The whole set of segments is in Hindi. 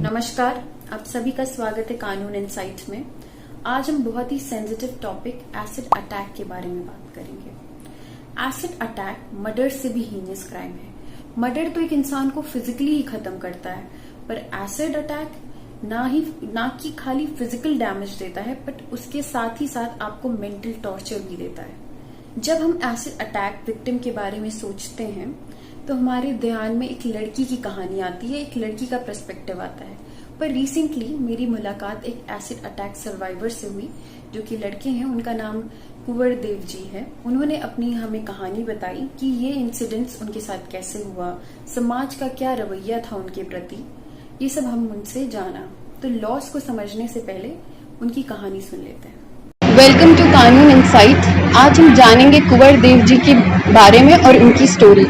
नमस्कार, आप सभी का स्वागत है कानून इनसाइट में। आज हम बहुत ही सेंसिटिव टॉपिक एसिड अटैक के बारे में बात करेंगे। एसिड अटैक मर्डर से भी हीनियस क्राइम है। मर्डर तो एक इंसान को फिजिकली ही खत्म करता है, पर एसिड अटैक ना कि खाली फिजिकल डैमेज देता है, बट उसके साथ ही साथ आपको मेंटल टॉर्चर भी देता है। जब हम एसिड अटैक विक्टिम के बारे में सोचते हैं तो हमारे ध्यान में एक लड़की की कहानी आती है, एक लड़की का पर्सपेक्टिव आता है। पर रिसेंटली मेरी मुलाकात एक एसिड अटैक सर्वाइवर से हुई, जो कि लड़के हैं। उनका नाम कुंवर देव जी है। उन्होंने अपनी हमें कहानी बताई कि ये इंसिडेंट्स उनके साथ कैसे हुआ, समाज का क्या रवैया था उनके प्रति, ये सब हम उनसे जाना। तो लॉस को समझने से पहले उनकी कहानी सुन लेते हैं। वेलकम टू कानून इनसाइट। आज हम जानेंगे कुंवर देव जी के बारे में और उनकी स्टोरी।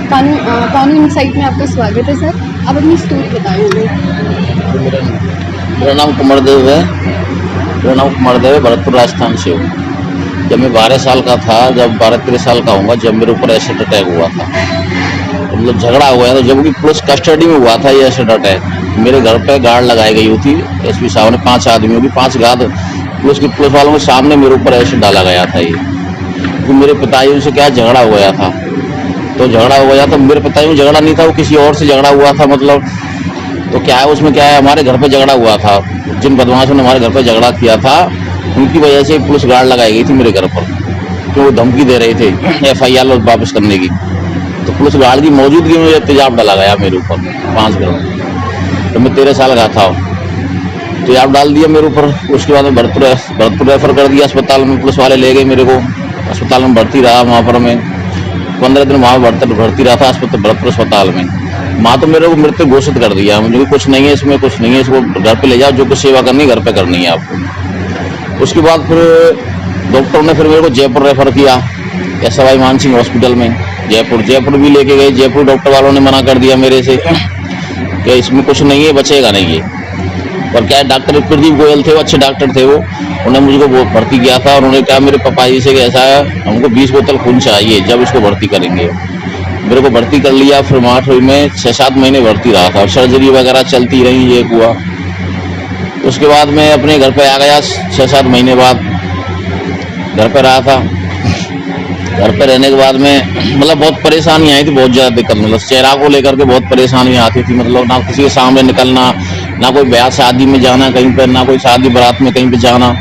कानून इनसाइट में आपका स्वागत है सर। अब अपनी स्टोरी बताइए हमें। मेरा नाम कुंवर देव है। भरतपुर राजस्थान से हूँ। जब मैं 12 साल का था, जब 12-13 साल का होऊंगा, जब मेरे ऊपर एसिड अटैक हुआ था, मतलब झगड़ा हुआ है। तो जब कि पुलिस कस्टडी में हुआ था ये एसिड अटैक, मेरे घर पे गार्ड लगाई गई थी। एसपी साहब ने 5 आदमियों की 5 गार्ड पुलिस वालों के सामने मेरे ऊपर एसिड डाला गया था। ये तो मेरे पिताजी से क्या झगड़ा हो गया था, तो मेरे पिताजी में झगड़ा नहीं था, वो किसी और से झगड़ा हुआ था। मतलब तो क्या है उसमें, क्या है, हमारे घर पे झगड़ा हुआ था। जिन बदमाशों ने हमारे घर पे झगड़ा किया था, उनकी वजह से पुलिस गार्ड लगाई गई थी मेरे घर पर, तो वो धमकी दे रहे थे FIR वापस करने की। तो पुलिस गार्ड की मौजूदगी में तेजाब डाला गया मेरे ऊपर 5 ग्राम। तो मैं 13 साल का था, तेजाब डाल दिया मेरे ऊपर। उसके बाद में भरतपुर रेफर कर दिया अस्पताल में। पुलिस वाले ले गए मेरे को, अस्पताल में भर्ती रहा। वहाँ पर मैं 15 दिन वहाँ भर्ती रहा था भरतपुर अस्पताल में। माँ तो मेरे को मृत्यु घोषित कर दिया, मुझे कुछ नहीं है इसमें, कुछ नहीं है, इसको घर पे ले जाओ, जो कुछ सेवा करनी है घर पे करनी है आपको। उसके बाद फिर डॉक्टर ने फिर मेरे को जयपुर रेफर किया, SY मानसिंह हॉस्पिटल में। जयपुर भी लेके गए। जयपुर डॉक्टर वालों ने मना कर दिया मेरे से कि इसमें कुछ नहीं है, बचेगा नहीं है। और क्या है, डॉक्टर प्रदीप गोयल थे, वो अच्छे डॉक्टर थे। वो उन्होंने मुझको वो भर्ती किया था। और उन्होंने कहा मेरे पापा जी से कि ऐसा है, हमको 20 बोतल खून चाहिए, जब इसको भर्ती करेंगे। मेरे को भर्ती कर लिया। फिर मार्च में 6-7 महीने भर्ती रहा था। सर्जरी वगैरह चलती रही, ये हुआ। उसके बाद मैं अपने घर पे आ गया। 6-7 महीने बाद घर पे रहा था। घर पे रहने के बाद में मतलब बहुत परेशानी आई थी, बहुत ज़्यादा दिक्कत। मतलब चेहरा को लेकर के बहुत परेशानी आती थी। मतलब ना किसी के सामने निकलना, ना कोई ब्याह शादी में जाना कहीं पर, ना कोई शादी बारात में कहीं पे जाना।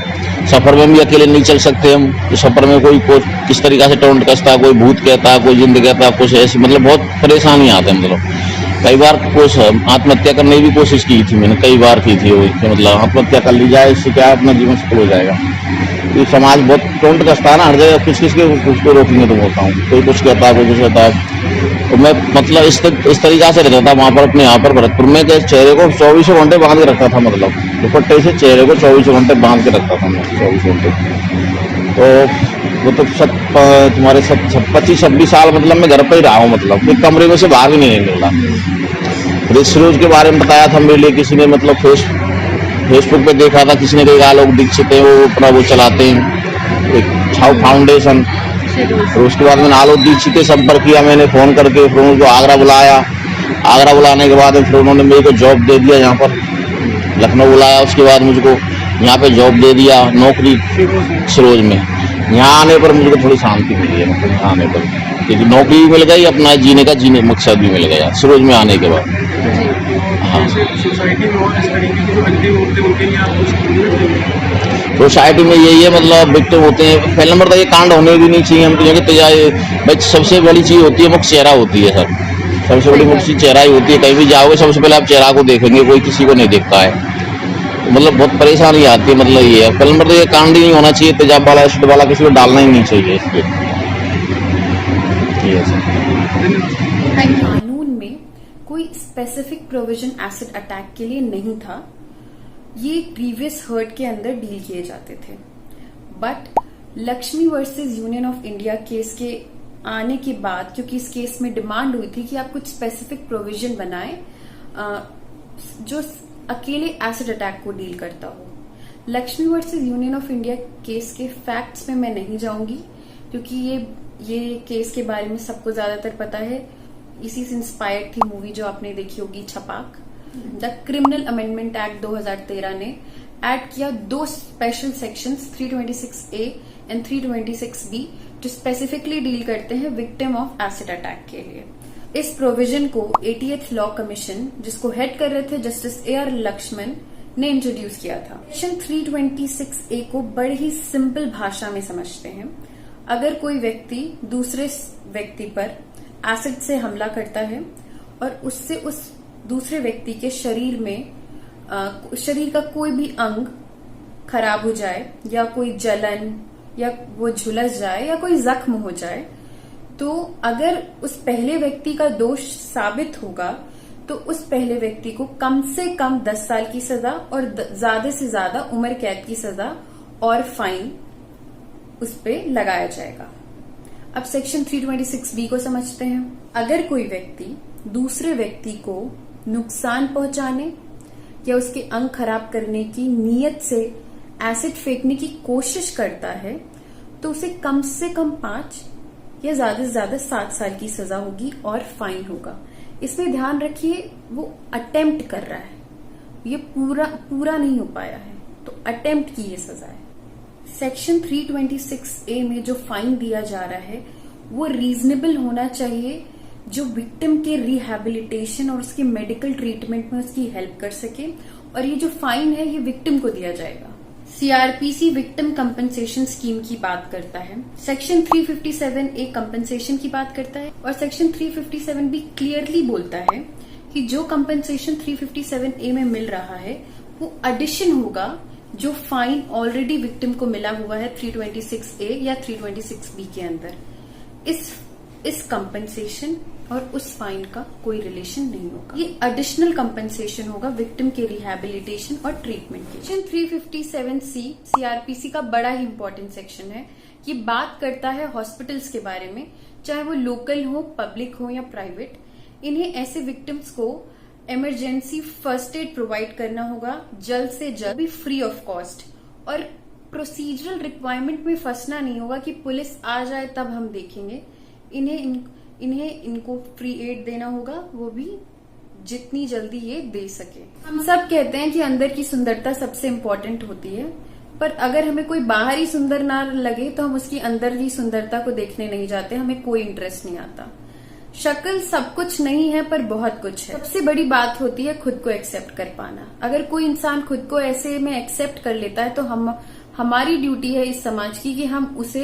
सफ़र में भी अकेले नहीं चल सकते हम। तो सफ़र में कोई किस तरीक़ा से टोंट कसता, कोई भूत कहता, कोई जिंद कहता, कुछ ऐसी मतलब बहुत परेशानी आते हैं। मतलब कई बार कुछ आत्महत्या करने की भी कोशिश की थी मैंने, कई बार की थी। वो मतलब आत्महत्या कर ली जाए, इससे क्या है, अपना जीवन सफल हो जाएगा। ये समाज बहुत टोंट कसता है ना हर जगह, किसको रोकेंगे तो बोलता हूँ। कोई कुछ कहता है, कोई कुछ कहता है। तो मैं मतलब इस तरीक़ा से रहता था वहाँ पर, अपने यहाँ पर भरतपुर में, कि चेहरे को 24 घंटे बांध के रखता था। मतलब दुपट्टे से चेहरे को 24 घंटे बांध के रखता था मैं, 24 घंटे। तो वो तो तुम्हारे 25-26 साल मतलब मैं घर पर ही रहा हूँ। मतलब एक कमरे में से बाहर भी नहीं निकला। फिर सरोज के बारे में बताया था मेरे लिए किसी ने, मतलब फेसबुक पे देखा था किसी ने, कई आलोक दीक्षित है, वो अपना वो चलाते हैं एक छाव फाउंडेशन। फिर उसके बाद मैंने आलोक दीक्षित से संपर्क किया मैंने फ़ोन करके। फिर उनको आगरा बुलाया। आगरा बुलाने के बाद फिर उन्होंने मेरे को जॉब दे दिया यहाँ पर, लखनऊ बुलाया। उसके बाद मुझको यहाँ पे जॉब दे दिया, नौकरी सरोज में। यहाँ आने पर मुझको थोड़ी शांति मिली है, मतलब यहाँ आने पर, क्योंकि नौकरी भी मिल गई, अपना जीने का मकसद भी मिल गया सरोज में आने के बाद। हाँ, सोसाइटी में यही है, मतलब विक्टिम होते हैं। पहले नंबर तो ये कांड होने भी नहीं चाहिए हमको, भाई सबसे बड़ी चीज़ होती है मुख्य चेहरा होती है सर। सबसे बड़ी मुख्य चेहरा ही होती है। कहीं भी जाओगे सबसे पहले आप चेहरा को देखेंगे, कोई किसी को नहीं देखता है। मतलब बहुत परेशानी आती है। मतलब ये है, पहले नंबर तो ये कांड ही नहीं होना चाहिए, तेजाब वाला एसिड वाला किसी को डालना ही नहीं चाहिए इसलिए। कानून में कोई स्पेसिफिक प्रोविजन एसिड अटैक के लिए नहीं था। ये प्रीवियस हर्ट के अंदर डील किए जाते थे। But Lakshmi versus union of India case के आने के बाद, क्योंकि इस केस में डिमांड हुई थी कि आप कुछ स्पेसिफिक प्रोविजन बनाएं जो अकेले एसिड अटैक को डील करता हो। Lakshmi versus union of India case के फैक्ट्स में मैं नहीं जाऊंगी, क्योंकि ये ये केस के बारे में सबको ज्यादातर पता है, इसी से इंस्पायर्ड थी मूवी जो आपने देखी होगी छपाक। द क्रिमिनल अमेंडमेंट एक्ट 2013 ने ऐड किया 2 special sections 326A and 326B जो स्पेसिफिकली डील करते हैं विक्टिम ऑफ एसिड अटैक के लिए। इस प्रोविजन को 88th लॉ कमीशन, जिसको हेड कर रहे थे जस्टिस AR लक्ष्मण, ने इंट्रोड्यूस किया था। सेक्शन 326A को बड़े ही सिंपल भाषा में समझते हैं। अगर कोई व्यक्ति दूसरे व्यक्ति पर एसिड से हमला करता है और उससे उस दूसरे व्यक्ति के शरीर में शरीर का कोई भी अंग खराब हो जाए या कोई जलन या वो झुलस जाए या कोई जख्म हो जाए, तो अगर उस पहले व्यक्ति का दोष साबित होगा तो उस पहले व्यक्ति को कम से कम 10 साल की सजा और ज्यादा से ज्यादा उम्र कैद की सजा और फाइन उस पे लगाया जाएगा। अब सेक्शन 326B को समझते हैं। अगर कोई व्यक्ति दूसरे व्यक्ति को नुकसान पहुंचाने या उसके अंग खराब करने की नीयत से एसिड फेंकने की कोशिश करता है तो उसे कम से कम 5 या ज्यादा से ज्यादा 7 साल की सजा होगी और फाइन होगा। इसमें ध्यान रखिए वो अटेम्प्ट कर रहा है, ये पूरा नहीं हो पाया है, तो अटेम्प्ट की ये सजा है। सेक्शन 326A में जो फाइन दिया जा रहा है वो रीजनेबल होना चाहिए, जो विक्टिम के रिहैबिलिटेशन और उसके मेडिकल ट्रीटमेंट में उसकी हेल्प कर सके, और ये जो फाइन है ये विक्टिम को दिया जाएगा। CRPC विक्टिम कंपनसेशन स्कीम की बात करता है, सेक्शन 357A कंपनसेशन की बात करता है और सेक्शन 357B क्लियरली बोलता है कि जो कंपनसेशन 357A में मिल रहा है वो एडिशन होगा जो फाइन ऑलरेडी विक्टिम को मिला हुआ है 326A या 326B के अंदर। इस कंपनसेशन और उस फाइन का कोई रिलेशन नहीं होगा, ये एडिशनल कंपनसेशन होगा विक्टिम के रिहैबिलिटेशन और ट्रीटमेंट के। सेक्शन 357C CRPC का बड़ा ही इंपॉर्टेंट सेक्शन है। ये बात करता है हॉस्पिटल्स के बारे में, चाहे वो लोकल हो, पब्लिक हो या प्राइवेट। इन्हें ऐसे विक्टिम्स को इमरजेंसी फर्स्ट एड प्रोवाइड करना होगा जल्द से जल्द, भी फ्री ऑफ कॉस्ट, और प्रोसीजरल रिक्वायरमेंट में फंसना नहीं होगा कि पुलिस आ जाए तब हम देखेंगे। इनको फ्री एड देना होगा, वो भी जितनी जल्दी ये दे सके। हम सब कहते हैं कि अंदर की सुंदरता सबसे इम्पोर्टेंट होती है, पर अगर हमें कोई बाहर ही सुंदर ना लगे तो हम उसकी अंदर की सुंदरता को देखने नहीं जाते, हमें कोई इंटरेस्ट नहीं आता। शक्ल सब कुछ नहीं है पर बहुत कुछ है। सबसे बड़ी बात होती है खुद को एक्सेप्ट कर पाना। अगर कोई इंसान खुद को ऐसे में एक्सेप्ट कर लेता है तो हमारी ड्यूटी है इस समाज की कि हम उसे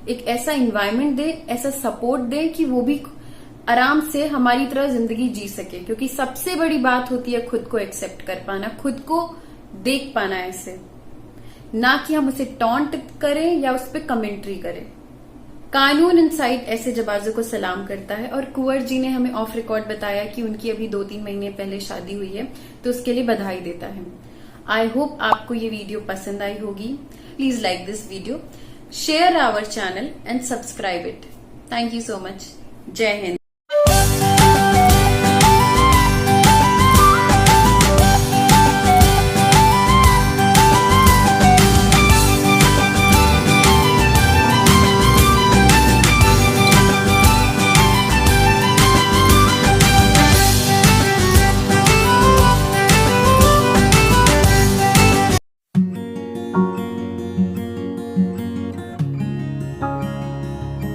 एक ऐसा इन्वायरमेंट दे, ऐसा सपोर्ट दे कि वो भी आराम से हमारी तरह जिंदगी जी सके। क्योंकि सबसे बड़ी बात होती है खुद को एक्सेप्ट कर पाना, खुद को देख पाना ऐसे, ना कि हम उसे टॉन्ट करें या उस पर कमेंट्री करें। कानून इनसाइट ऐसे जबाजों को सलाम करता है और कुंवर जी ने हमें ऑफ रिकॉर्ड बताया कि उनकी अभी 2-3 महीने पहले शादी हुई है, तो उसके लिए बधाई देता है। आई होप आपको ये वीडियो पसंद आई होगी। Please like this video, share our channel and subscribe it. Thank you so much. Jai Hind.